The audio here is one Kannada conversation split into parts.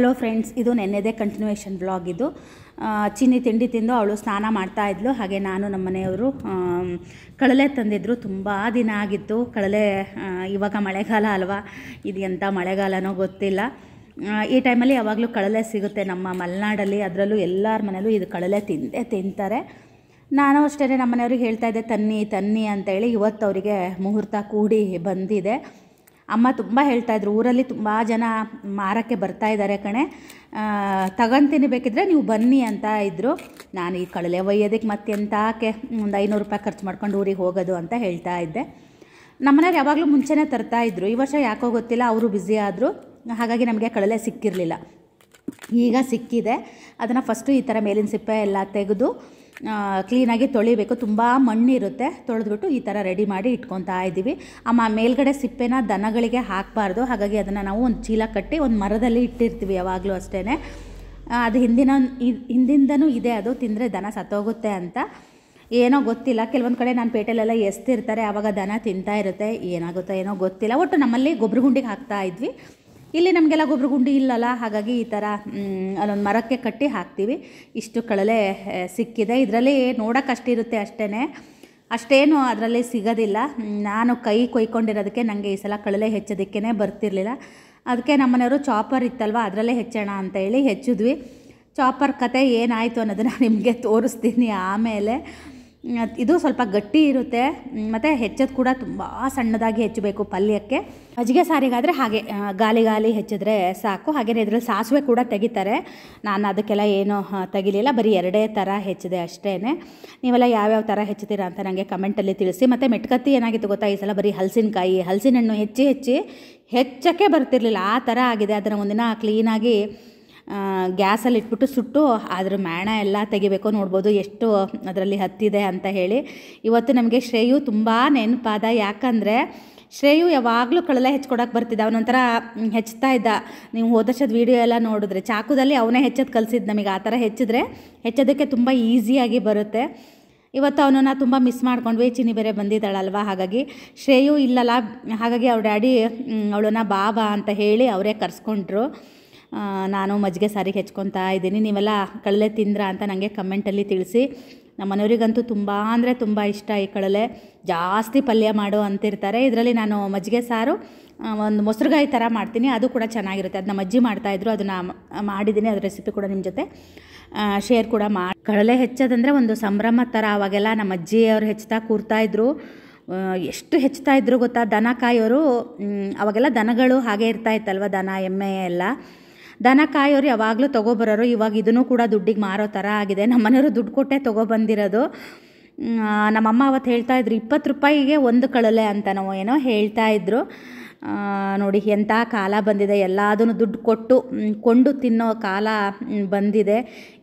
ಹಲೋ ಫ್ರೆಂಡ್ಸ್, ಇದು ನೆನ್ನೆದೇ ಕಂಟಿನ್ಯೂಯೇಷನ್ ಬ್ಲಾಗ್. ಇದು ಚಿನ್ನಿ ತಿಂಡಿ ತಿಂದು ಅವಳು ಸ್ನಾನ ಮಾಡ್ತಾ ಇದ್ಲು. ಹಾಗೆ ನಾನು ನಮ್ಮ ಮನೆಯವರು ಕಳಲೆ ತಂದಿದ್ದರು. ತುಂಬ ದಿನ ಆಗಿತ್ತು ಕಳಲೆ. ಇವಾಗ ಮಳೆಗಾಲ ಅಲ್ವಾ, ಇದು ಎಂಥ ಮಳೆಗಾಲನೋ ಗೊತ್ತಿಲ್ಲ. ಈ ಟೈಮಲ್ಲಿ ಯಾವಾಗಲೂ ಕಳಲೆ ಸಿಗುತ್ತೆ ನಮ್ಮ ಮಲೆನಾಡಲ್ಲಿ. ಅದರಲ್ಲೂ ಎಲ್ಲರ ಮನೆಯಲ್ಲೂ ಇದು ಕಳಲೆ ತಿಂತಾರೆ. ನಾನು ಅಷ್ಟೇ ನಮ್ಮ ಮನೆಯವ್ರಿಗೆ ಹೇಳ್ತಾಯಿದ್ದೆ ತನ್ನಿ ಅಂತೇಳಿ. ಇವತ್ತು ಅವರಿಗೆ ಮುಹೂರ್ತ ಕೂಡಿ ಬಂದಿದೆ. ಅಮ್ಮ ತುಂಬ ಹೇಳ್ತಾಯಿದ್ರು, ಊರಲ್ಲಿ ತುಂಬ ಜನ ಮಾರೋಕ್ಕೆ ಬರ್ತಾಯಿದ್ದಾರೆ ಕಣೆ, ತಗೊತೀನಿ ಬೇಕಿದ್ರೆ ನೀವು ಬನ್ನಿ ಅಂತ ಇದ್ದರು. ನಾನು ಈ ಕಳಲೆ ಒಯ್ಯೋದಕ್ಕೆ ಮತ್ತೆಂತಾಕೆ ಒಂದು 500 ರೂಪಾಯಿ ಖರ್ಚು ಮಾಡ್ಕೊಂಡು ಊರಿಗೆ ಹೋಗೋದು ಅಂತ ಹೇಳ್ತಾ ಇದ್ದೆ. ನಮ್ಮನೆಯವ್ರು ಯಾವಾಗಲೂ ಮುಂಚೆನೇ ತರ್ತಾಯಿದ್ರು. ಈ ವರ್ಷ ಯಾಕೋ ಗೊತ್ತಿಲ್ಲ, ಅವರು ಬ್ಯುಸಿ ಆದರು. ಹಾಗಾಗಿ ನಮಗೆ ಕಳಲೆ ಸಿಕ್ಕಿರಲಿಲ್ಲ. ಈಗ ಸಿಕ್ಕಿದೆ. ಅದನ್ನು ಫಸ್ಟು ಈ ಥರ ಮೇಲಿನ ಸಿಪ್ಪೆ ಎಲ್ಲ ತೆಗೆದು ಕ್ಲೀನಾಗಿ ತೊಳಿಬೇಕು. ತುಂಬ ಮಣ್ಣಿರುತ್ತೆ. ತೊಳೆದ್ಬಿಟ್ಟು ಈ ಥರ ರೆಡಿ ಮಾಡಿ ಇಟ್ಕೊತಾ ಇದ್ದೀವಿ. ಮೇಲ್ಗಡೆ ಸಿಪ್ಪೆನ ದನಗಳಿಗೆ ಹಾಕಬಾರ್ದು. ಹಾಗಾಗಿ ಅದನ್ನು ನಾವು ಒಂದು ಚೀಲ ಕಟ್ಟಿ ಒಂದು ಮರದಲ್ಲಿ ಇಟ್ಟಿರ್ತೀವಿ ಯಾವಾಗಲೂ ಅಷ್ಟೇ. ಅದು ಹಿಂದಿಂದನೂ ಇದೆ, ಅದು ತಿಂದರೆ ದನ ಸತ್ತೋಗುತ್ತೆ ಅಂತ. ಏನೋ ಗೊತ್ತಿಲ್ಲ, ಕೆಲವೊಂದು ಕಡೆ ನಾನು ಪೇಟೆಲೆಲ್ಲ ಎಸ್ತಿರ್ತಾರೆ, ಆವಾಗ ದನ ತಿಂತಾ ಇರುತ್ತೆ. ಏನಾಗುತ್ತೋ ಏನೋ ಗೊತ್ತಿಲ್ಲ. ಒಟ್ಟು ನಮ್ಮಲ್ಲಿ ಗೊಬ್ಬರ ಗುಂಡಿಗೆ ಹಾಕ್ತಾ ಇದ್ವಿ. ಇಲ್ಲಿ ನಮಗೆಲ್ಲ ಗೊಬ್ಬರ ಗುಂಡಿ ಇಲ್ಲಲ್ಲ, ಹಾಗಾಗಿ ಈ ಥರ ಅಲ್ಲೊಂದು ಮರಕ್ಕೆ ಕಟ್ಟಿ ಹಾಕ್ತೀವಿ. ಇಷ್ಟು ಕಳಲೆ ಸಿಕ್ಕಿದೆ. ಇದರಲ್ಲಿ ನೋಡೋಕ್ಕಷ್ಟಿರುತ್ತೆ ಅಷ್ಟೇ, ಅಷ್ಟೇನು ಅದರಲ್ಲಿ ಸಿಗೋದಿಲ್ಲ. ನಾನು ಕೈ ಕೊಯ್ಕೊಂಡಿರೋದಕ್ಕೆ ನನಗೆ ಈ ಸಲ ಕಳಲೆ ಹೆಚ್ಚೋದಕ್ಕೇ ಬರ್ತಿರ್ಲಿಲ್ಲ. ಅದಕ್ಕೆ ನಮ್ಮನೆಯವರು ಚಾಪರ್ ಇತ್ತಲ್ವ, ಅದರಲ್ಲೇ ಹೆಚ್ಚೋಣ ಅಂತ ಹೇಳಿ ಹೆಚ್ಚಿದ್ವಿ. ಚಾಪರ್ ಕತೆ ಏನಾಯಿತು ಅನ್ನೋದನ್ನು ನಿಮಗೆ ತೋರಿಸ್ತೀನಿ ಆಮೇಲೆ. ಇದು ಸ್ವಲ್ಪ ಗಟ್ಟಿ ಇರುತ್ತೆ, ಮತ್ತು ಹೆಚ್ಚೋದು ಕೂಡ ತುಂಬ ಸಣ್ಣದಾಗಿ ಹೆಚ್ಚಬೇಕು ಪಲ್ಯಕ್ಕೆ. ಮಜ್ಜಿಗೆ ಸಾರಿಗಾದರೆ ಹಾಗೆ ಗಾಲಿ ಹೆಚ್ಚಿದ್ರೆ ಸಾಕು. ಹಾಗೆಯೇ ಇದರಲ್ಲಿ ಸಾಸಿವೆ ಕೂಡ ತೆಗಿತಾರೆ. ನಾನು ಅದಕ್ಕೆಲ್ಲ ಏನೂ ತೆಗಿಲಿಲ್ಲ, ಬರೀ 2 ಥರ ಹೆಚ್ಚಿದೆ ಅಷ್ಟೇ. ನೀವೆಲ್ಲ ಯಾವ್ಯಾವ ಥರ ಹೆಚ್ಚುತ್ತೀರಾ ಅಂತ ನನಗೆ ಕಮೆಂಟಲ್ಲಿ ತಿಳಿಸಿ. ಮತ್ತು ಮೆಟ್ಕತ್ತಿ ಏನಾಗಿತ್ತು ಗೊತ್ತಾ, ಈ ಸಲ ಬರೀ ಹಲಸಿನ ಹಣ್ಣು ಹೆಚ್ಚಕ್ಕೆ ಬರ್ತಿರ್ಲಿಲ್ಲ, ಆ ಥರ ಆಗಿದೆ. ಅದನ್ನು ಒಂದಿನ ಕ್ಲೀನಾಗಿ ಗ್ಯಾಸಲ್ಲಿ ಇಟ್ಬಿಟ್ಟು ಸುಟ್ಟು ಅದ್ರ ಮೇಣ ಎಲ್ಲ ತೆಗಿಬೇಕು. ನೋಡ್ಬೋದು ಎಷ್ಟು ಅದರಲ್ಲಿ ಹತ್ತಿದೆ ಅಂತ ಹೇಳಿ. ಇವತ್ತು ನಮಗೆ ಶ್ರೇಯು ತುಂಬ ನೆನಪಾದ. ಯಾಕಂದರೆ ಶ್ರೇಯು ಯಾವಾಗಲೂ ಕಳಲೆ ಹೆಚ್ಕೊಡೋಕೆ ಬರ್ತಿದ್ದ. ಅವನೊಂಥರ ಹೆಚ್ಚುತ್ತಾ ಇದ್ದ. ನೀವು ಹೋದ ವರ್ಷದ ವೀಡಿಯೋ ಎಲ್ಲ ನೋಡಿದ್ರೆ ಚಾಕುದಲ್ಲಿ ಅವನೇ ಹೆಚ್ಚೋದು ಕಲಿಸಿದ್ದು ನಮಗೆ. ಆ ಥರ ಹೆಚ್ಚೋದಕ್ಕೆ ತುಂಬ ಈಸಿಯಾಗಿ ಬರುತ್ತೆ. ಇವತ್ತು ಅವನನ್ನು ತುಂಬ ಮಿಸ್ ಮಾಡ್ಕೊಂಡ್ವಿ. ಚಿನ್ನಿ ಬೇರೆ ಬಂದಿದ್ದಾಳಲ್ವ, ಹಾಗಾಗಿ ಶ್ರೇಯು ಇಲ್ಲಲ್ಲ, ಹಾಗಾಗಿ ಅವ್ರ ಡ್ಯಾಡಿ ಅವಳನ್ನು ಬಾಬಾ ಅಂತ ಹೇಳಿ ಅವರೇ ಕರೆಸ್ಕೊಂಡ್ರು. ನಾನು ಮಜ್ಜಿಗೆ ಸಾರಿಗೆ ಹೆಚ್ಕೊತಾ ಇದ್ದೀನಿ. ನೀವೆಲ್ಲ ಕಳಲೆ ತಿಂದ್ರಾ ಅಂತ ನನಗೆ ಕಮೆಂಟಲ್ಲಿ ತಿಳಿಸಿ. ನಮ್ಮ ಮನೆಯವರಿಗಂತೂ ತುಂಬ ಅಂದರೆ ತುಂಬ ಇಷ್ಟ ಈ ಕಳಲೆ. ಜಾಸ್ತಿ ಪಲ್ಯ ಮಾಡು ಅಂತಿರ್ತಾರೆ. ಇದರಲ್ಲಿ ನಾನು ಮಜ್ಜಿಗೆ ಸಾರು ಒಂದು ಮೊಸರುಗಾಯಿ ಥರ ಮಾಡ್ತೀನಿ, ಅದು ಕೂಡ ಚೆನ್ನಾಗಿರುತ್ತೆ. ಅದನ್ನ ಅಜ್ಜಿ ಮಾಡ್ತಾಯಿದ್ರು, ಅದನ್ನು ಮಾಡಿದ್ದೀನಿ. ಅದ್ರ ರೆಸಿಪಿ ಕೂಡ ನಿಮ್ಮ ಜೊತೆ ಶೇರ್ ಕೂಡ ಮಾಡಿ. ಕಳಲೆ ಹೆಚ್ಚೋದಂದರೆ ಒಂದು ಸಂಭ್ರಮ ಥರ. ಅವಾಗೆಲ್ಲ ನಮ್ಮ ಅಜ್ಜಿಯವರು ಹೆಚ್ಚುತ್ತಾ ಕೂರ್ತಾಯಿದ್ರು. ಎಷ್ಟು ಹೆಚ್ಚುತ್ತಾ ಇದ್ರು ಗೊತ್ತಾ, ದನ ಕಾಯೋರು. ಅವಾಗೆಲ್ಲ ದನಗಳು ಹಾಗೆ ಇರ್ತಾಯಿತ್ತಲ್ವ, ದನ ಎಮ್ಮೆ ಎಲ್ಲ. ದನ ಕಾಯೋರು ಯಾವಾಗಲೂ ತೊಗೊಬರೋರು. ಇವಾಗ ಇದನ್ನು ಕೂಡ ದುಡ್ಡಿಗೆ ಮಾರೋ ಥರ ಆಗಿದೆ. ನಮ್ಮ ಮನೆಯವರು ದುಡ್ಡು ಕೊಟ್ಟೆ ತೊಗೊಬಂದಿರೋದು. ನಮ್ಮಮ್ಮ ಅವತ್ತು ಹೇಳ್ತಾಯಿದ್ರು 20 ರೂಪಾಯಿಗೆ ಒಂದು ಕಳಲೆ ಅಂತ ನಾವು ಏನೋ ಹೇಳ್ತಾಯಿದ್ರು. ನೋಡಿ ಎಂಥ ಕಾಲ ಬಂದಿದೆ. ಎಲ್ಲದನ್ನು ದುಡ್ಡು ಕೊಟ್ಟು ಕೊಂಡು ತಿನ್ನೋ ಕಾಲ ಬಂದಿದೆ.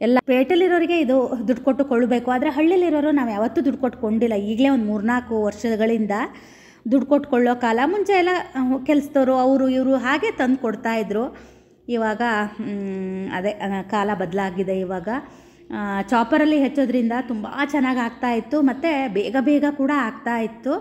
ಎಲ್ಲ ಪೇಟೆಲಿರೋರಿಗೆ ಇದು ದುಡ್ಡು ಕೊಟ್ಟು ಕೊಳ್ಳಬೇಕು. ಆದರೆ ಹಳ್ಳಿಲಿರೋರು ನಾವು ಯಾವತ್ತೂ ದುಡ್ಡು ಕೊಟ್ಟು ಕೊಂಡಿಲ್ಲ. ಈಗಲೇ ಒಂದು 3-4 ವರ್ಷಗಳಿಂದ ದುಡ್ಡು ಕೊಟ್ಕೊಳ್ಳೋ ಕಾಲ. ಮುಂಚೆ ಎಲ್ಲ ಕೆಲಸದವರು ಅವರು ಇವರು ಹಾಗೆ ತಂದು ಕೊಡ್ತಾಯಿದ್ರು. ಇವಾಗ ಅದೇ ಕಾಲ ಬದಲಾಗಿದೆ. ಇವಾಗ ಚಾಪರಲ್ಲಿ ಹೆಚ್ಚೋದ್ರಿಂದ ತುಂಬ ಚೆನ್ನಾಗಿ ಆಗ್ತಾಯಿತ್ತು, ಮತ್ತು ಬೇಗ ಕೂಡ ಆಗ್ತಾಯಿತ್ತು.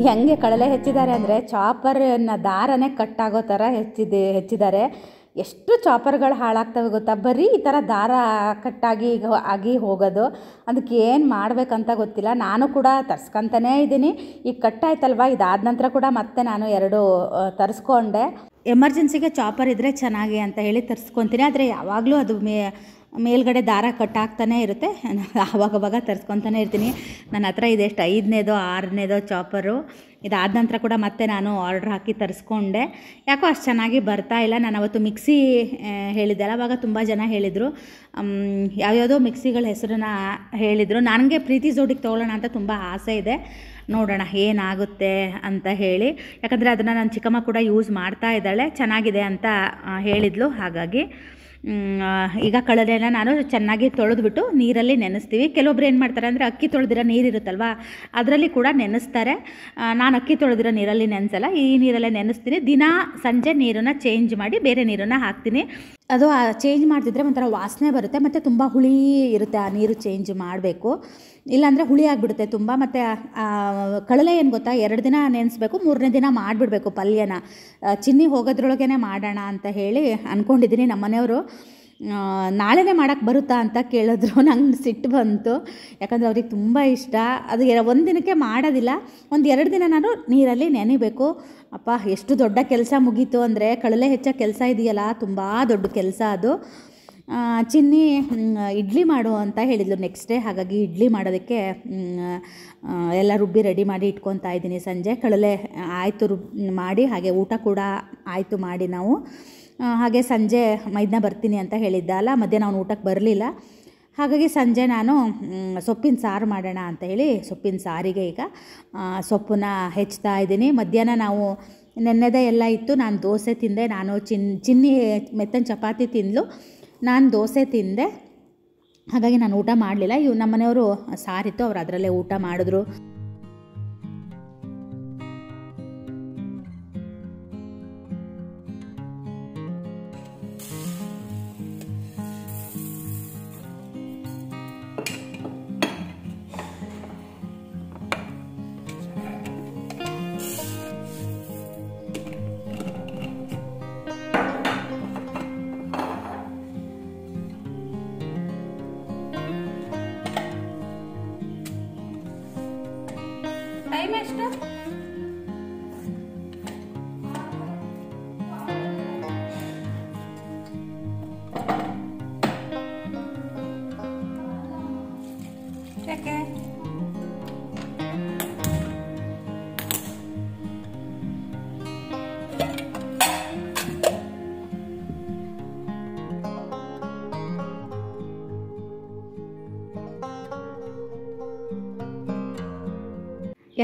ಹೆಂಗೆ ಕಳಲೆ ಹೆಚ್ಚಿದ್ದಾರೆ ಅಂದರೆ ಚಾಪರ್ನ ದಾರನೇ ಕಟ್ಟಾಗೋ ಥರ ಹೆಚ್ಚಿದ್ದಾರೆ. ಎಷ್ಟು ಚಾಪರ್ಗಳು ಹಾಳಾಗ್ತವೆ ಗೊತ್ತಾ, ಬರೀ ಈ ಥರ ದಾರ ಕಟ್ಟಾಗಿ ಹೋಗೋದು. ಅದಕ್ಕೆ ಏನು ಮಾಡಬೇಕಂತ ಗೊತ್ತಿಲ್ಲ. ನಾನು ಕೂಡ ತರ್ಸ್ಕೊತಾನೇ ಇದ್ದೀನಿ. ಈಗ ಕಟ್ಟಾಯ್ತಲ್ವ, ಇದಾದ ನಂತರ ಕೂಡ ಮತ್ತೆ ನಾನು 2 ತರಿಸ್ಕೊಂಡೆ. ಎಮರ್ಜೆನ್ಸಿಗೆ ಚಾಪರ್ ಇದ್ದರೆ ಚೆನ್ನಾಗಿ ಅಂತ ಹೇಳಿ ತರಿಸ್ಕೊತೀನಿ. ಆದರೆ ಯಾವಾಗಲೂ ಅದು ಮೇಲ್ಗಡೆ ದಾರ ಕಟ್ಟಾಗ್ತಾನೆ ಇರುತ್ತೆ. ಆವಾಗವಾಗ ತರಿಸ್ಕೊತಾನೆ ಇರ್ತೀನಿ. ನನ್ನ ಹತ್ರ ಇದೆಷ್ಟು 5ನೇದೋ 6ನೇದೋ ಚಾಪರು. ಇದಾದ ನಂತರ ಕೂಡ ಮತ್ತೆ ನಾನು ಆರ್ಡ್ರ್ ಹಾಕಿ ತರಿಸ್ಕೊಂಡೆ. ಯಾಕೋ ಅಷ್ಟು ಚೆನ್ನಾಗಿ ಬರ್ತಾ ಇಲ್ಲ. ನಾನು ಅವತ್ತು ಮಿಕ್ಸಿ ಹೇಳಿದ್ದೆ ಅಲ್ಲ, ಆವಾಗ ತುಂಬ ಜನ ಹೇಳಿದರು, ಯಾವ್ಯಾವುದೋ ಮಿಕ್ಸಿಗಳ ಹೆಸರನ್ನ ಹೇಳಿದರು. ನನಗೆ ಪ್ರೀತಿ ಜೋಡಿಗೆ ತೊಗೊಳ್ಳೋಣ ಅಂತ ತುಂಬ ಆಸೆ ಇದೆ. ನೋಡೋಣ ಏನಾಗುತ್ತೆ ಅಂತ ಹೇಳಿ. ಯಾಕಂದರೆ ಅದನ್ನು ನನ್ನ ಚಿಕ್ಕಮ್ಮ ಕೂಡ ಯೂಸ್ ಮಾಡ್ತಾ ಇದ್ದಾಳೆ, ಚೆನ್ನಾಗಿದೆ ಅಂತ ಹೇಳಿದ್ಲು. ಹಾಗಾಗಿ ಈಗ ಕಳಲೆನ ನಾನು ಚೆನ್ನಾಗಿ ತೊಳೆದ್ಬಿಟ್ಟು ನೀರಲ್ಲಿ ನೆನೆಸ್ತೀವಿ. ಕೆಲವೊಬ್ರು ಏನು ಮಾಡ್ತಾರೆ ಅಂದರೆ ಅಕ್ಕಿ ತೊಳೆದಿರೋ ನೀರಿರುತ್ತಲ್ವ, ಅದರಲ್ಲಿ ಕೂಡ ನೆನೆಸ್ತಾರೆ. ನಾನು ಅಕ್ಕಿ ತೊಳೆದಿರೋ ನೀರಲ್ಲಿ ನೆನೆಸಲ್ಲ, ಈ ನೀರಲ್ಲೇ ನೆನೆಸ್ತೀನಿ. ದಿನ ಸಂಜೆ ನೀರನ್ನು ಚೇಂಜ್ ಮಾಡಿ ಬೇರೆ ನೀರನ್ನು ಹಾಕ್ತೀನಿ. ಅದು ಚೇಂಜ್ ಮಾಡ್ತಿದ್ರೆ ಒಂಥರ ವಾಸನೆ ಬರುತ್ತೆ, ಮತ್ತು ತುಂಬ ಹುಳಿ ಇರುತ್ತೆ. ಆ ನೀರು ಚೇಂಜ್ ಮಾಡಬೇಕು, ಇಲ್ಲಾಂದರೆ ಹುಳಿ ಆಗಿಬಿಡುತ್ತೆ ತುಂಬ. ಮತ್ತು ಕಳಲೆ ಏನು ಗೊತ್ತಾ, 2 ದಿನ ನೆನೆಸ್ಬೇಕು, 3ನೇ ದಿನ ಮಾಡಿಬಿಡ್ಬೇಕು ಪಲ್ಯನ. ಚಿನ್ನಿ ಹೋಗೋದ್ರೊಳಗೇ ಮಾಡೋಣ ಅಂತ ಹೇಳಿ ಅಂದ್ಕೊಂಡಿದ್ದೀನಿ. ನಮ್ಮ ಮನೆಯವರು ನಾಳೆನೇ ಮಾಡೋಕ್ಕೆ ಬರುತ್ತಾ ಅಂತ ಕೇಳಿದ್ರು. ನಂಗೆ ಸಿಟ್ಟು ಬಂತು, ಯಾಕಂದರೆ ಅವ್ರಿಗೆ ತುಂಬ ಇಷ್ಟ. ಅದು 1 ದಿನಕ್ಕೆ ಮಾಡೋದಿಲ್ಲ, ಒಂದು 2 ದಿನ ನಾನು ನೀರಲ್ಲಿ ನೆನೆಬೇಕು. ಅಪ್ಪ ಎಷ್ಟು ದೊಡ್ಡ ಕೆಲಸ ಮುಗೀತು ಅಂದರೆ, ಕಳಲೆ ಹೆಚ್ಚೋ ಕೆಲಸ ಇದೆಯಲ್ಲ, ತುಂಬ ದೊಡ್ಡ ಕೆಲಸ ಅದು. ಚಿನ್ನಿ ಇಡ್ಲಿ ಮಾಡು ಅಂತ ಹೇಳಿದ್ಲು ನೆಕ್ಸ್ಟ್ ಡೇ. ಹಾಗಾಗಿ ಇಡ್ಲಿ ಮಾಡೋದಕ್ಕೆ ಎಲ್ಲ ರುಬ್ಬಿ ರೆಡಿ ಮಾಡಿ ಇಟ್ಕೊತಾ ಇದ್ದೀನಿ. ಸಂಜೆ ಕಳಲೆ ಆಯಿತು ಮಾಡಿ, ಹಾಗೆ ಊಟ ಕೂಡ ಆಯಿತು ಮಾಡಿ ನಾವು. ಹಾಗೆ ಸಂಜೆ ಮೈದನ ಬರ್ತೀನಿ ಅಂತ ಹೇಳಿದ್ದ ಅಲ್ಲ, ಮಧ್ಯಾಹ್ನ ಅವನು ಊಟಕ್ಕೆ ಬರಲಿಲ್ಲ. ಹಾಗಾಗಿ ಸಂಜೆ ನಾನು ಸೊಪ್ಪಿನ ಸಾರು ಮಾಡೋಣ ಅಂತ ಹೇಳಿ ಸೊಪ್ಪಿನ ಸಾರಿಗೆ ಈಗ ಸೊಪ್ಪನ್ನ ಹೆಚ್ಚುತ್ತಾ ಇದ್ದೀನಿ. ಮಧ್ಯಾಹ್ನ ನಾವು ನೆನ್ನೆದೇ ಎಲ್ಲ ಇತ್ತು. ನಾನು ದೋಸೆ ತಿಂದೆ. ನಾನು ಚಿನ್ನಿ ಮೆತ್ತನ ಚಪಾತಿ ತಿಂದಳು, ನಾನು ದೋಸೆ ತಿಂದೆ. ಹಾಗಾಗಿ ನಾನು ಊಟ ಮಾಡಲಿಲ್ಲ. ನಮ್ಮ ಮನೆಯವರು ಸಾರಿತ್ತು, ಅವ್ರು ಅದರಲ್ಲೇ ಊಟ ಮಾಡಿದ್ರು. ಟೈಮ್ ಎಷ್ಟು? ಯಾಕೆ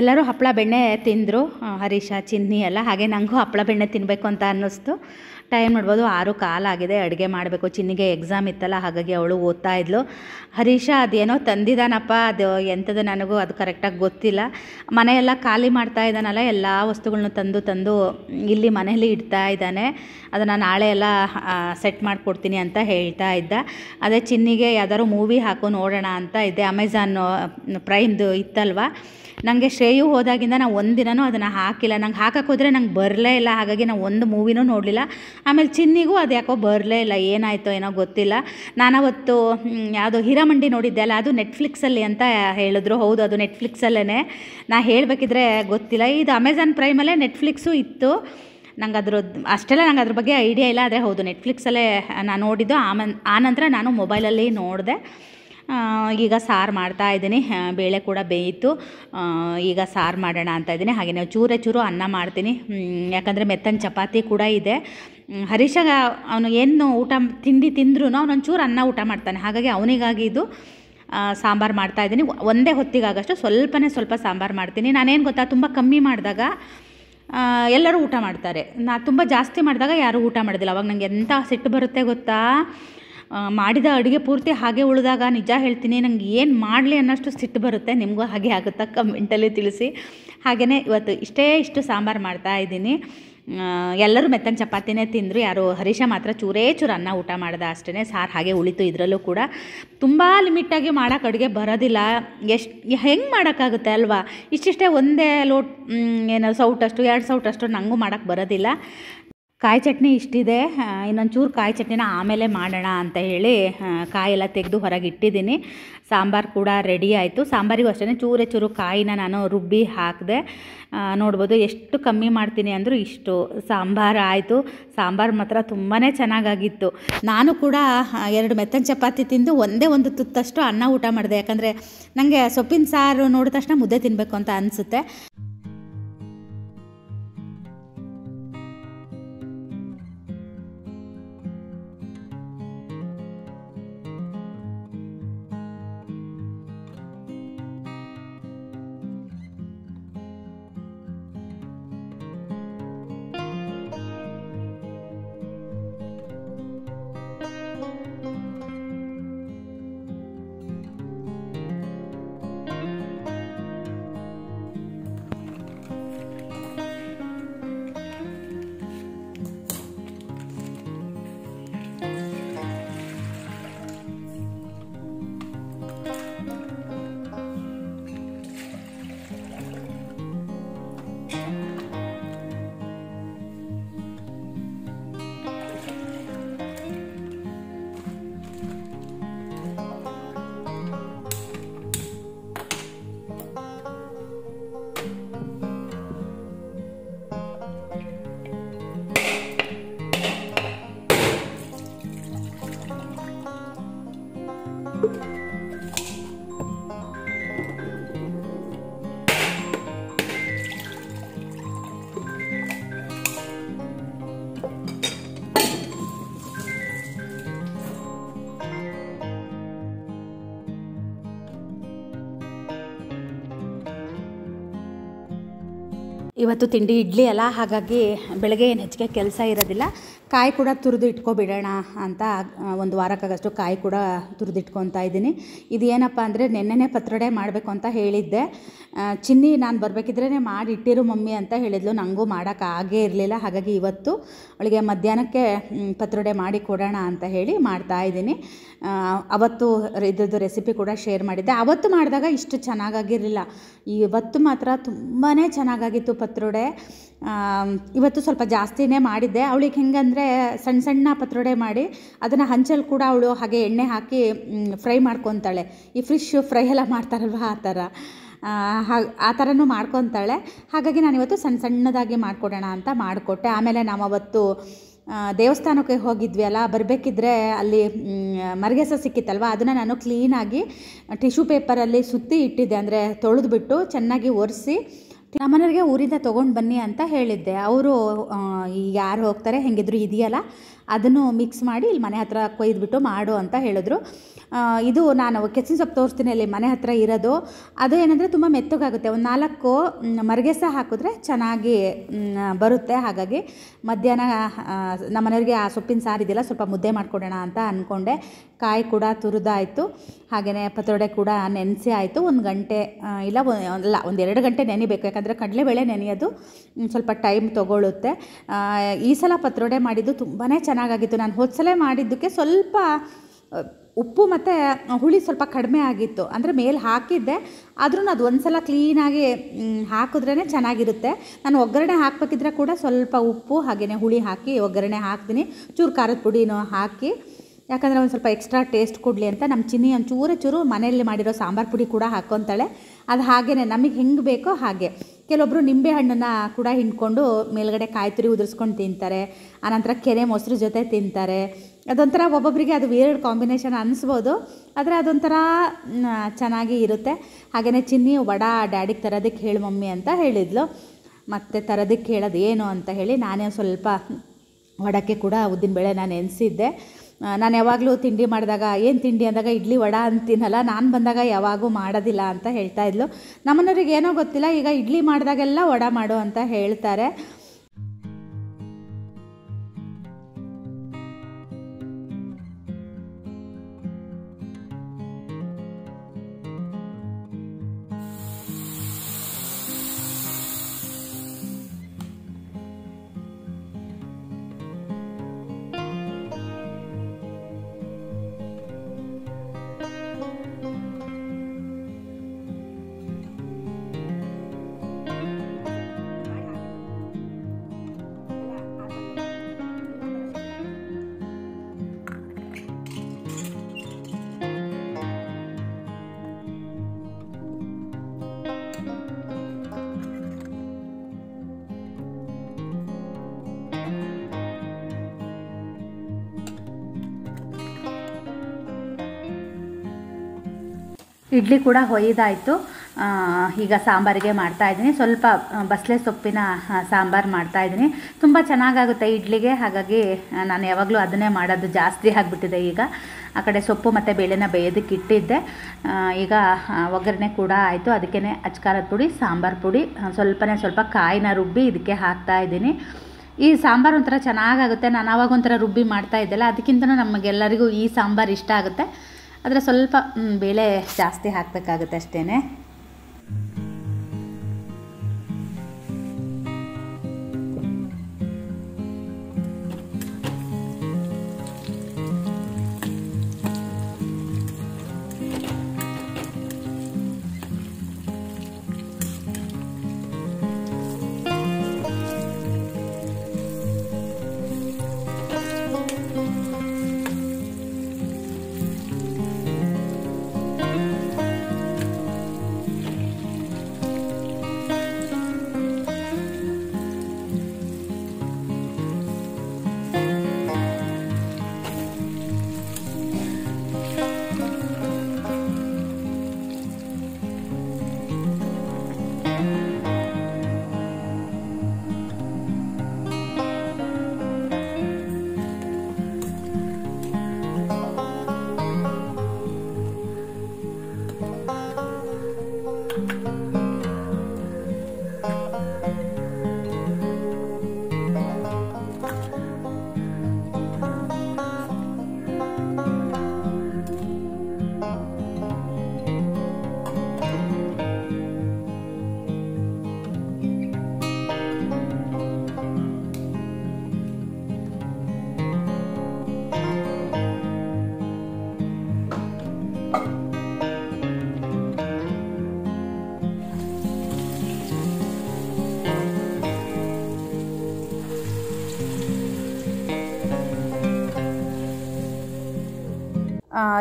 ಎಲ್ಲರೂ ಹಪ್ಪಳ ಬೆಣ್ಣೆ ತಿಂದರು, ಹರೀಶ, ಚಿನ್ನಿ ಎಲ್ಲ. ಹಾಗೆ ನನಗೂ ಹಪ್ಪಳ ಬೆಣ್ಣೆ ತಿನ್ನಬೇಕು ಅಂತ ಅನ್ನಿಸ್ತು. ಟೈಮ್ ನೋಡ್ಬೋದು 6:15 ಆಗಿದೆ. ಅಡುಗೆ ಮಾಡಬೇಕು. ಚಿನ್ನಿಗೆ ಎಕ್ಸಾಮ್ ಇತ್ತಲ್ಲ, ಹಾಗಾಗಿ ಅವಳು ಓದ್ತಾ ಇದ್ಲು. ಹರೀಶ ಅದೇನೋ ತಂದಿದ್ದಾನಪ್ಪ, ಅದು ಎಂಥದ್ದು ನನಗೂ ಅದು ಕರೆಕ್ಟಾಗಿ ಗೊತ್ತಿಲ್ಲ. ಮನೆಯೆಲ್ಲ ಖಾಲಿ ಮಾಡ್ತಾ ಇದ್ದಾನಲ್ಲ, ಎಲ್ಲ ವಸ್ತುಗಳನ್ನ ತಂದು ಇಲ್ಲಿ ಮನೆಯಲ್ಲಿ ಇಡ್ತಾ ಇದ್ದಾನೆ. ಅದನ್ನು ನಾಳೆ ಎಲ್ಲ ಸೆಟ್ ಮಾಡಿಕೊಡ್ತೀನಿ ಅಂತ ಹೇಳ್ತಾ ಇದ್ದ. ಅದೇ ಚಿನ್ನಿಗೆ ಯಾವ್ದಾದ್ರು ಮೂವಿ ಹಾಕು ನೋಡೋಣ ಅಂತ ಇದ್ದೆ. ಅಮೆಝಾನ್ ಪ್ರೈಮ್ದು ಇತ್ತಲ್ವ, ನನಗೆ ಶ್ರೇಯು ಹೋದಾಗಿಂದ ನಾವು ಒಂದಿನೂ ಅದನ್ನು ಹಾಕಿಲ್ಲ. ನಂಗೆ ಹಾಕಕ್ಕೆ ಹೋದರೆ ನಂಗೆ ಬರಲೇ ಇಲ್ಲ. ಹಾಗಾಗಿ ನಾವು ಒಂದು ಮೂವಿನೂ ನೋಡಲಿಲ್ಲ. ಆಮೇಲೆ ಚಿನ್ನಿಗೂ ಅದು ಯಾಕೋ ಬರಲೇ ಇಲ್ಲ, ಏನಾಯಿತೋ ಏನೋ ಗೊತ್ತಿಲ್ಲ. ನಾನವತ್ತು ಯಾವುದೋ ಹೀರಾಮಂಡಿ ನೋಡಿದ್ದೆ ಅಲ್ಲ, ಅದು ನೆಟ್ಫ್ಲಿಕ್ಸಲ್ಲಿ ಅಂತ ಹೇಳಿದ್ರು. ಹೌದು, ಅದು ನೆಟ್ಫ್ಲಿಕ್ಸಲ್ಲೇ. ನಾ ಹೇಳಬೇಕಿದ್ರೆ ಗೊತ್ತಿಲ್ಲ. ಇದು ಅಮೆಝಾನ್ ಪ್ರೈಮಲ್ಲೇ ನೆಟ್ಫ್ಲಿಕ್ಸು ಇತ್ತು. ನಂಗೆ ಅಷ್ಟೆಲ್ಲ ನಂಗೆ ಅದ್ರ ಬಗ್ಗೆ ಐಡಿಯಾ ಇಲ್ಲ. ಆದರೆ ಹೌದು, ನೆಟ್ಫ್ಲಿಕ್ಸಲ್ಲೇ ನಾನು ನೋಡಿದ್ದು. ಆನಂತರ ನಾನು ಮೊಬೈಲಲ್ಲಿ ನೋಡಿದೆ. ಈಗ ಸಾರು ಮಾಡ್ತಾಯಿದ್ದೀನಿ. ಬೇಳೆ ಕೂಡ ಬೇಯಿತು. ಈಗ ಸಾರು ಮಾಡೋಣ ಅಂತ ಇದ್ದೀನಿ. ಹಾಗೆ ನಾವು ಚೂರು ಅನ್ನ ಮಾಡ್ತೀನಿ, ಯಾಕಂದರೆ ಮೆತ್ತನ ಚಪಾತಿ ಕೂಡ ಇದೆ. ಹರೀಶ ಅವನು ಏನು ತಿಂಡಿ ತಿಂದ್ರೂ ಅವನೊಂಚೂರು ಅನ್ನ ಊಟ ಮಾಡ್ತಾನೆ. ಹಾಗಾಗಿ ಅವನಿಗಾಗಿ ಇದು ಸಾಂಬಾರು ಮಾಡ್ತಾಯಿದ್ದೀನಿ. ಒಂದೇ ಹೊತ್ತಿಗಾಗಷ್ಟು ಸ್ವಲ್ಪ ಸಾಂಬಾರು ಮಾಡ್ತೀನಿ. ನಾನೇನು ಗೊತ್ತಾ, ತುಂಬ ಕಮ್ಮಿ ಮಾಡಿದಾಗ ಎಲ್ಲರೂ ಊಟ ಮಾಡ್ತಾರೆ. ತುಂಬ ಜಾಸ್ತಿ ಮಾಡಿದಾಗ ಯಾರೂ ಊಟ ಮಾಡೋದಿಲ್ಲ. ಅವಾಗ ನನಗೆ ಎಂಥ ಸಿಟ್ಟು ಬರುತ್ತೆ ಗೊತ್ತಾ. ಮಾಡಿದ ಅಡುಗೆ ಪೂರ್ತಿ ಹಾಗೆ ಉಳಿದಾಗ ನಿಜ ಹೇಳ್ತೀನಿ, ನಂಗೆ ಏನು ಮಾಡಲಿ ಅನ್ನೋಷ್ಟು ಸಿಟ್ಟು ಬರುತ್ತೆ. ನಿಮಗೂ ಹಾಗೆ ಆಗುತ್ತಾ ಕಮೆಂಟಲ್ಲಿ ತಿಳಿಸಿ. ಹಾಗೆಯೇ ಇವತ್ತು ಇಷ್ಟು ಸಾಂಬಾರು ಮಾಡ್ತಾಯಿದ್ದೀನಿ. ಎಲ್ಲರೂ ಮೆತ್ತನ ಚಪಾತಿನೇ ತಿಂದರು. ಯಾರು ಹರೀಶ ಮಾತ್ರ ಚೂರು ಅನ್ನ ಊಟ ಮಾಡ್ದೆ ಅಷ್ಟೇ. ಸಾರು ಹಾಗೆ ಉಳಿತು. ಇದರಲ್ಲೂ ಕೂಡ ತುಂಬ ಲಿಮಿಟಾಗಿ ಮಾಡೋಕೆ ಅಡುಗೆ ಬರೋದಿಲ್ಲ. ಹೆಂಗೆ ಮಾಡೋಕ್ಕಾಗುತ್ತೆ ಅಲ್ವಾ. ಇಷ್ಟಿಷ್ಟೇ ಒಂದೇ ಲೋಟ ಏನೋ ಸೌಟಷ್ಟು 2 ಸೌಟಷ್ಟು ನನಗೂ ಮಾಡೋಕ್ಕೆ ಬರೋದಿಲ್ಲ. ಕಾಯಿ ಚಟ್ನಿ ಇಷ್ಟಿದೆ, ಇನ್ನೊಂಚೂರು ಕಾಯಿ ಚಟ್ನಿನ ಆಮೇಲೆ ಮಾಡೋಣ ಅಂತ ಹೇಳಿ ಕಾಯೆಲ್ಲ ತೆಗೆದು ಹೊರಗೆ ಇಟ್ಟಿದ್ದೀನಿ. ಸಾಂಬಾರು ಕೂಡ ರೆಡಿ ಆಯಿತು. ಸಾಂಬಾರಿಗೂ ಅಷ್ಟೇ ಚೂರು ಕಾಯಿನ ನಾನು ರುಬ್ಬಿ ಹಾಕಿದೆ. ನೋಡ್ಬೋದು ಎಷ್ಟು ಕಮ್ಮಿ ಮಾಡ್ತೀನಿ ಅಂದರೂ ಇಷ್ಟು ಸಾಂಬಾರು ಆಯಿತು. ಸಾಂಬಾರು ಮಾತ್ರ ತುಂಬಾ ಚೆನ್ನಾಗಾಗಿತ್ತು. ನಾನು ಕೂಡ 2 ಮೆತ್ತನ ಚಪಾತಿ ತಿಂದು ಒಂದೇ ಒಂದು ತುತ್ತಷ್ಟು ಅನ್ನ ಊಟ ಮಾಡಿದೆ. ಯಾಕಂದರೆ ನನಗೆ ಸೊಪ್ಪಿನ ಸಾರು ನೋಡಿದ ತಕ್ಷಣ ಮುದ್ದೆ ತಿನ್ನಬೇಕು ಅಂತ ಅನಿಸುತ್ತೆ. ಇವತ್ತು ತಿಂಡಿ ಇಡ್ಲಿ ಅಲ್ಲ, ಹಾಗಾಗಿ ಬೆಳಗ್ಗೆ ಏನು ಹೆಚ್ಚಿಗೆ ಕೆಲಸ ಇರೋದಿಲ್ಲ. ಕಾಯಿ ಕೂಡ ತುರಿದು ಇಟ್ಕೊಬಿಡೋಣ ಅಂತ 1 ವಾರಕ್ಕಾಗಷ್ಟು ಕಾಯಿ ಕೂಡ ತುರಿದಿಟ್ಕೊತಾ ಇದ್ದೀನಿ. ಇದು ಏನಪ್ಪ ಅಂದರೆ ನೆನ್ನೆನೇ ಪತ್ರೊಡೆ ಮಾಡಬೇಕು ಅಂತ ಹೇಳಿದ್ದೆ. ಚಿನ್ನಿ ನಾನು ಬರಬೇಕಿದ್ರೇ ಮಾಡಿ ಇಟ್ಟಿರು ಮಮ್ಮಿ ಅಂತ ಹೇಳಿದ್ಲು. ನನಗೂ ಮಾಡೋಕ್ಕಾಗೇ ಇರಲಿಲ್ಲ. ಹಾಗಾಗಿ ಇವತ್ತು ಅವಳಿಗೆ ಮಧ್ಯಾಹ್ನಕ್ಕೆ ಪತ್ರೊಡೆ ಮಾಡಿ ಕೊಡೋಣ ಅಂತ ಹೇಳಿ ಮಾಡ್ತಾಯಿದ್ದೀನಿ. ಅವತ್ತು ಇದ್ರದ್ದು ರೆಸಿಪಿ ಕೂಡ ಶೇರ್ ಮಾಡಿದ್ದೆ. ಅವತ್ತು ಮಾಡಿದಾಗ ಇಷ್ಟು ಚೆನ್ನಾಗಾಗಿರಲಿಲ್ಲ. ಇವತ್ತು ಮಾತ್ರ ತುಂಬಾ ಚೆನ್ನಾಗಾಗಿತ್ತು ಪತ್ರೊಡೆ. ಇವತ್ತು ಸ್ವಲ್ಪ ಜಾಸ್ತಿನೇ ಮಾಡಿದ್ದೆ. ಅವಳಿಗೆ ಹೆಂಗಂದರೆ ಸಣ್ಣ ಪತ್ರೊಡೆ ಮಾಡಿ ಅದನ್ನು ಹಂಚಲ್ಲಿ ಕೂಡ ಅವಳು ಹಾಗೆ ಎಣ್ಣೆ ಹಾಕಿ ಫ್ರೈ ಮಾಡ್ಕೊತಾಳೆ. ಈ ಫಿಶ್ ಫ್ರೈ ಎಲ್ಲ ಮಾಡ್ತಾರಲ್ವ ಆ ಥರನೂ ಮಾಡ್ಕೊತಾಳೆ. ಹಾಗಾಗಿ ನಾನಿವತ್ತು ಸಣ್ಣದಾಗಿ ಮಾಡಿಕೊಡೋಣ ಅಂತ ಮಾಡಿಕೊಟ್ಟೆ. ಆಮೇಲೆ ನಾವು ಅವತ್ತು ದೇವಸ್ಥಾನಕ್ಕೆ ಹೋಗಿದ್ವಿ ಅಲ್ಲ, ಬರಬೇಕಿದ್ರೆ ಅಲ್ಲಿ ಮರಗೆಸ ಸಿಕ್ಕಿತ್ತಲ್ವ, ಅದನ್ನು ನಾನು ಕ್ಲೀನಾಗಿ ಟಿಶ್ಯೂ ಪೇಪರಲ್ಲಿ ಸುತ್ತಿ ಇಟ್ಟಿದ್ದೆ. ಅಂದರೆ ತೊಳೆದ್ಬಿಟ್ಟು ಚೆನ್ನಾಗಿ ಒರೆಸಿ ನಮ್ಮನೆಯವರಿಗೆ ಊರಿಂದ ತೊಗೊಂಡು ಬನ್ನಿ ಅಂತ ಹೇಳಿದ್ದೆ. ಅವರು ಯಾರು ಹೋಗ್ತಾರೆ ಹೆಂಗಿದ್ರು ಇದೆಯಲ್ಲ ಅದನ್ನು ಮಿಕ್ಸ್ ಮಾಡಿ ಇಲ್ಲಿ ಮನೆ ಹತ್ರ ಕೊಯ್ದುಬಿಟ್ಟು ಮಾಡು ಅಂತ ಹೇಳಿದ್ರು. ಇದು ನಾನು ಕೆಚ್ಚಿನ ಸೊಪ್ಪು ತೋರಿಸ್ತೀನಿ ಅಲ್ಲಿ ಮನೆ ಹತ್ರ ಇರೋದು. ಅದು ಏನಂದರೆ ತುಂಬ ಮೆತ್ತಗಾಗುತ್ತೆ. ಒಂದು 4 ಮರಗೆಸ ಹಾಕಿದ್ರೆ ಚೆನ್ನಾಗಿ ಬರುತ್ತೆ. ಹಾಗಾಗಿ ಮಧ್ಯಾಹ್ನ ನಮ್ಮ ಮನೆಯವರಿಗೆ ಆ ಸೊಪ್ಪಿನ ಸಾರು ಇದೆಯಲ್ಲ ಸ್ವಲ್ಪ ಮುದ್ದೆ ಮಾಡಿಕೊಡೋಣ ಅಂತ ಅಂದ್ಕೊಂಡೆ. ಕಾಯಿ ಕೂಡ ತುರಿದಾಯಿತು, ಹಾಗೆಯೇ ಪತ್ರೊಡೆ ಕೂಡ ನೆನೆಸಿ ಆಯಿತು. 1 ಗಂಟೆ ಇಲ್ಲ ಒಂದು 2 ಗಂಟೆ ನೆನಿಬೇಕು. ಯಾಕಂದರೆ ಕಡಲೆಬೇಳೆ ನೆನೆಯೋದು ಸ್ವಲ್ಪ ಟೈಮ್ ತೊಗೊಳುತ್ತೆ. ಈ ಸಲ ಪತ್ರೊಡೆ ಮಾಡಿದ್ದು ತುಂಬಾ ಚೆನ್ನಾಗಾಗಿತ್ತು. ನಾನು ಹೋದ ಸಲ ಮಾಡಿದ್ದಕ್ಕೆ ಸ್ವಲ್ಪ ಉಪ್ಪು ಮತ್ತು ಹುಳಿ ಸ್ವಲ್ಪ ಕಡಿಮೆ ಆಗಿತ್ತು. ಅಂದರೆ ಮೇಲೆ ಹಾಕಿದ್ದೆ, ಆದ್ರೂ ಅದು ಒಂದು ಸಲ ಕ್ಲೀನಾಗಿ ಹಾಕಿದ್ರೇ ಚೆನ್ನಾಗಿರುತ್ತೆ. ನಾನು ಒಗ್ಗರಣೆ ಹಾಕಬೇಕಿದ್ರೆ ಕೂಡ ಸ್ವಲ್ಪ ಉಪ್ಪು ಹಾಗೆಯೇ ಹುಳಿ ಹಾಕಿ ಒಗ್ಗರಣೆ ಹಾಕ್ತೀನಿ. ಚೂರು ಖಾರದ ಪುಡಿನೂ ಹಾಕಿ, ಯಾಕಂದರೆ ಒಂದು ಸ್ವಲ್ಪ ಎಕ್ಸ್ಟ್ರಾ ಟೇಸ್ಟ್ ಕೊಡಲಿ ಅಂತ. ನಮ್ಮ ಚಿನ್ನಿ ಒಂದು ಚೂರು ಮನೆಯಲ್ಲಿ ಮಾಡಿರೋ ಸಾಂಬಾರು ಪುಡಿ ಕೂಡ ಹಾಕ್ಕೊತಾಳೆ. ಅದು ಹಾಗೆಯೇ ನಮಗೆ ಹೆಂಗೆ ಬೇಕೋ ಹಾಗೆ. ಕೆಲವೊಬ್ಬರು ನಿಂಬೆ ಹಣ್ಣನ್ನು ಕೂಡ ಹಿಂಡ್ಕೊಂಡು ಮೇಲ್ಗಡೆ ಕಾಯಿ ತುರಿ ಉದುರಿಸ್ಕೊಂಡು ತಿಂತಾರೆ. ಆನಂತರ ಕೆನೆ ಮೊಸರು ಜೊತೆ ತಿಂತಾರೆ. ಅದೊಂಥರ ಒಬ್ಬೊಬ್ಬರಿಗೆ ಅದು ವೇರ್ಡ್ ಕಾಂಬಿನೇಷನ್ ಅನಿಸ್ಬೋದು, ಆದರೆ ಅದೊಂಥರ ಚೆನ್ನಾಗಿ ಇರುತ್ತೆ. ಹಾಗೆಯೇ ಚಿನ್ನಿ ಡ್ಯಾಡಿಗೆ ತರೋದಕ್ಕೆ ಹೇಳು ಮಮ್ಮಿ ಅಂತ ಹೇಳಿದ್ಲು. ಮತ್ತು ತರೋದಕ್ಕೆ ಹೇಳೋದು ಏನು ಅಂತ ಹೇಳಿ ನಾನೇ ಸ್ವಲ್ಪ ವಡಕ್ಕೆ ಕೂಡ ಉದ್ದಿನಬೇಳೆ ನಾನು ನೆನೆಸಿದ್ದೆ. ನಾನು ಯಾವಾಗಲೂ ತಿಂಡಿ ಮಾಡಿದಾಗ ಏನು ತಿಂಡಿ ಅಂದಾಗ ಇಡ್ಲಿ ವಡ ಅಂತೀನಲ್ಲ, ನಾನು ಬಂದಾಗ ಯಾವಾಗೂ ಮಾಡೋದಿಲ್ಲ ಅಂತ ಹೇಳ್ತಾ ಇದ್ಲು. ನಮ್ಮನೆಯವ್ರಿಗೆ ಏನೋ ಗೊತ್ತಿಲ್ಲ, ಈಗ ಇಡ್ಲಿ ಮಾಡಿದಾಗೆಲ್ಲ ವಡ ಮಾಡು ಅಂತ ಹೇಳ್ತಾರೆ. ಇಡ್ಲಿ ಕೂಡ ಹೊಯ್ದಾಯಿತು. ಈಗ ಸಾಂಬಾರಿಗೆ ಮಾಡ್ತಾಯಿದ್ದೀನಿ. ಸ್ವಲ್ಪ ಬಸಳೆ ಸೊಪ್ಪಿನ ಸಾಂಬಾರು ಮಾಡ್ತಾಯಿದ್ದೀನಿ. ತುಂಬ ಚೆನ್ನಾಗಾಗುತ್ತೆ ಇಡ್ಲಿಗೆ. ಹಾಗಾಗಿ ನಾನು ಯಾವಾಗಲೂ ಅದನ್ನೇ ಮಾಡೋದು, ಜಾಸ್ತಿ ಆಗಿಬಿಟ್ಟಿದೆ ಈಗ. ಆ ಕಡೆ ಸೊಪ್ಪು ಮತ್ತು ಬೇಳೆನ ಬೇಯೋದಕ್ಕೆ ಇಟ್ಟಿದ್ದೆ. ಈಗ ಒಗ್ಗರಣೆ ಕೂಡ ಆಯಿತು. ಅದಕ್ಕೇ ಅಚ್ಕಾರದ ಪುಡಿ, ಸಾಂಬಾರು ಪುಡಿ, ಸ್ವಲ್ಪ ಕಾಯಿನ ರುಬ್ಬಿ ಇದಕ್ಕೆ ಹಾಕ್ತಾಯಿದ್ದೀನಿ. ಈ ಸಾಂಬಾರು ಒಂಥರ ಚೆನ್ನಾಗಾಗುತ್ತೆ. ನಾನು ಆವಾಗ ಒಂಥರ ರುಬ್ಬಿ ಮಾಡ್ತಾಯಿದ್ದೆಲ್ಲ, ಅದಕ್ಕಿಂತಲೂ ನಮಗೆಲ್ಲರಿಗೂ ಈ ಸಾಂಬಾರು ಇಷ್ಟ ಆಗುತ್ತೆ. ಆದರೆ ಸ್ವಲ್ಪ ಬೇಳೆ ಜಾಸ್ತಿ ಹಾಕಬೇಕಾಗುತ್ತೆ ಅಷ್ಟೇ.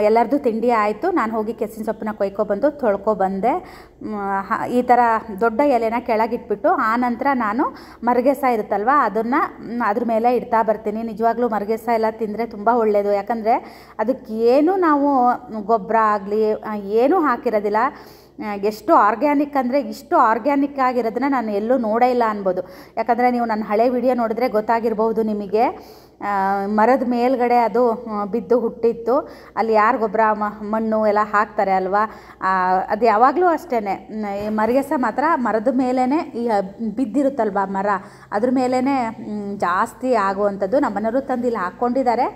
ಎಲ್ಲರದು ತಿಂಡಿ ಆಯಿತು. ನಾನು ಹೋಗಿ ಕೆಸಿನ ಸೊಪ್ಪನ್ನ ಕೊಯ್ಕೊಬಂದು ತೊಳ್ಕೊಬಂದೆ. ಈ ಥರ ದೊಡ್ಡ ಎಲೆನ ಕೆಳಗಿಟ್ಬಿಟ್ಟು ಆನಂತರ ನಾನು ಮರಗೆಸ ಇರುತ್ತಲ್ವ ಅದನ್ನು ಅದ್ರ ಮೇಲೆ ಇಡ್ತಾ ಬರ್ತೀನಿ. ನಿಜವಾಗ್ಲೂ ಮರಗೆಸ ಎಲ್ಲ ತಿಂದರೆ ತುಂಬ ಒಳ್ಳೆಯದು. ಯಾಕಂದರೆ ಅದಕ್ಕೆ ಏನು ನಾವು ಗೊಬ್ಬರ ಆಗಲಿ ಏನೂ ಹಾಕಿರೋದಿಲ್ಲ. ಎಷ್ಟು ಆರ್ಗ್ಯಾನಿಕ್ ಅಂದರೆ ಇಷ್ಟು ಆರ್ಗ್ಯಾನಿಕ್ ಆಗಿರೋದನ್ನ ನಾನು ಎಲ್ಲೂ ನೋಡೇ ಇಲ್ಲ ಅನ್ಬೋದು. ಯಾಕಂದರೆ ನೀವು ನನ್ನ ಹಳೆ ವಿಡಿಯೋ ನೋಡಿದ್ರೆ ಗೊತ್ತಾಗಿರ್ಬೋದು ನಿಮಗೆ. ಮರದ ಮೇಲ್ಗಡೆ ಅದು ಬಿದ್ದು ಹುಟ್ಟಿತ್ತು. ಅಲ್ಲಿ ಯಾರು ಗೊಬ್ಬರ ಮಣ್ಣು ಎಲ್ಲ ಹಾಕ್ತಾರೆ ಅಲ್ವಾ, ಅದು ಯಾವಾಗಲೂ ಅಷ್ಟೇ. ಮರಗೆಸ ಮಾತ್ರ ಮರದ ಮೇಲೇ ಬಿದ್ದಿರುತ್ತಲ್ವ ಮರ, ಅದ್ರ ಮೇಲೇ ಜಾಸ್ತಿ ಆಗುವಂಥದ್ದು. ನಮ್ಮನೆಯವರು ತಂದು ಇಲ್ಲಿ ಹಾಕ್ಕೊಂಡಿದ್ದಾರೆ.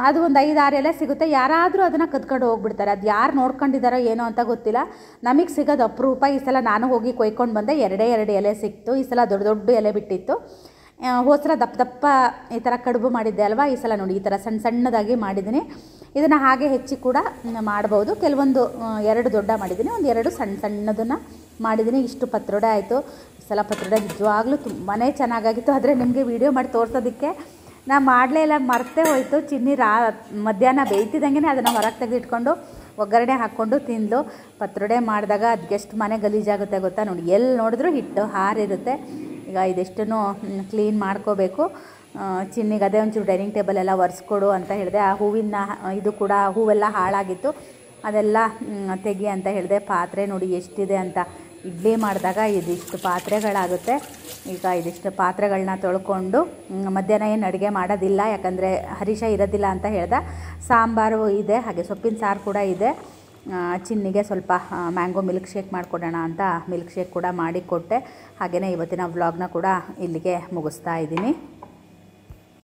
ಅದು ಒಂದು 5-6 ಎಲೆ ಸಿಗುತ್ತೆ. ಯಾರಾದರೂ ಅದನ್ನು ಕದ್ಕೊಂಡು ಹೋಗ್ಬಿಡ್ತಾರೆ. ಅದು ಯಾರು ನೋಡ್ಕೊಂಡಿದ್ದಾರೋ ಏನೋ ಅಂತ ಗೊತ್ತಿಲ್ಲ. ನಮಗೆ ಸಿಗೋದು ಅಪರೂಪ. ಈ ಸಲ ನಾನು ಹೋಗಿ ಕೊಯ್ಕೊಂಡು ಬಂದೆ. 2 ಎಲೆ ಸಿಕ್ತು. ಈ ಸಲ ದೊಡ್ಡ ಎಲೆ ಬಿಟ್ಟಿತ್ತು. ಹೋಸಲ ದಪ್ಪ ಈ ಥರ ಕಡುಬು ಮಾಡಿದ್ದೆ ಅಲ್ವಾ. ಈ ಸಲ ನೋಡಿ ಈ ಥರ ಸಣ್ಣದಾಗಿ ಮಾಡಿದ್ದೀನಿ. ಇದನ್ನು ಹಾಗೆ ಹೆಚ್ಚಿ ಕೂಡ ಮಾಡ್ಬೋದು. ಕೆಲವೊಂದು 2 ದೊಡ್ಡ ಮಾಡಿದ್ದೀನಿ, 2 ಸಣ್ಣದನ್ನು ಮಾಡಿದ್ದೀನಿ. ಇಷ್ಟು ಪತ್ರೊಡೆ ಆಯಿತು. ಈ ಸಲ ಪತ್ರೊಡೆ ನಿಜವಾಗ್ಲೂ ತುಂಬಾ ಚೆನ್ನಾಗಾಗಿತ್ತು. ಆದರೆ ನಿಮಗೆ ವೀಡಿಯೋ ಮಾಡಿ ತೋರಿಸೋದಕ್ಕೆ ನಾ ಮಾಡಲೇ ಇಲ್ಲ, ಮರ್ತೇ ಹೋಯಿತು. ಚಿನ್ನಿ ಮಧ್ಯಾಹ್ನ ಬೇಯ್ತಿದ್ದಂಗೆ ಅದನ್ನು ಹೊರಗೆ ತೆಗೆದಿಟ್ಕೊಂಡು ಒಗ್ಗರಣೆ ಹಾಕ್ಕೊಂಡು ತಿಂದು. ಪತ್ರೊಡೆ ಮಾಡಿದಾಗ ಅದಕ್ಕೆಷ್ಟು ಮನೆ ಗಲೀಜಾಗುತ್ತೆ ಗೊತ್ತಾ. ನೋಡಿ ಎಲ್ಲಿ ನೋಡಿದ್ರೂ ಹಿಟ್ಟು ಹಾರಿರುತ್ತೆ. ಈಗ ಇದೆಷ್ಟನ್ನು ಕ್ಲೀನ್ ಮಾಡ್ಕೋಬೇಕು. ಚಿನ್ನಿಗೆ ಅದೇ ಒಂಚೂರು ಡೈನಿಂಗ್ ಟೇಬಲ್ ಎಲ್ಲ ಒರೆಸ್ಕೊಡು ಅಂತ ಹೇಳಿದೆ. ಆ ಹೂವಿನ ಇದು ಕೂಡ ಹೂವೆಲ್ಲ ಹಾಳಾಗಿತ್ತು, ಅದೆಲ್ಲ ತೆಗಿ ಅಂತ ಹೇಳಿದೆ. ಪಾತ್ರೆ ನೋಡಿ ಎಷ್ಟಿದೆ ಅಂತ. ಇಡ್ಲಿ ಮಾಡಿದಾಗ ಇದಿಷ್ಟು ಪಾತ್ರೆಗಳಾಗುತ್ತೆ. ಈಗ ಇದಿಷ್ಟು ಪಾತ್ರೆಗಳನ್ನ ತೊಳ್ಕೊಂಡು ಮಧ್ಯಾಹ್ನ ಏನು ಅಡುಗೆ ಮಾಡೋದಿಲ್ಲ, ಯಾಕಂದರೆ ಹರೀಶ ಇರೋದಿಲ್ಲ ಅಂತ ಹೇಳ್ದೆ. ಸಾಂಬಾರು ಇದೆ, ಹಾಗೆ ಸೊಪ್ಪಿನ ಸಾರು ಕೂಡ ಇದೆ. ಚಿನ್ನಿಗೆ ಸ್ವಲ್ಪ ಮ್ಯಾಂಗೋ ಮಿಲ್ಕ್ ಶೇಕ್ ಮಾಡಿಕೊಡೋಣ ಅಂತ ಮಿಲ್ಕ್ ಶೇಕ್ ಕೂಡ ಮಾಡಿಕೊಟ್ಟೆ. ಹಾಗೆಯೇ ಇವತ್ತಿನ ವ್ಲಾಗ್ನ ಕೂಡ ಇಲ್ಲಿಗೆ ಮುಗಿಸ್ತಾ ಇದ್ದೀನಿ.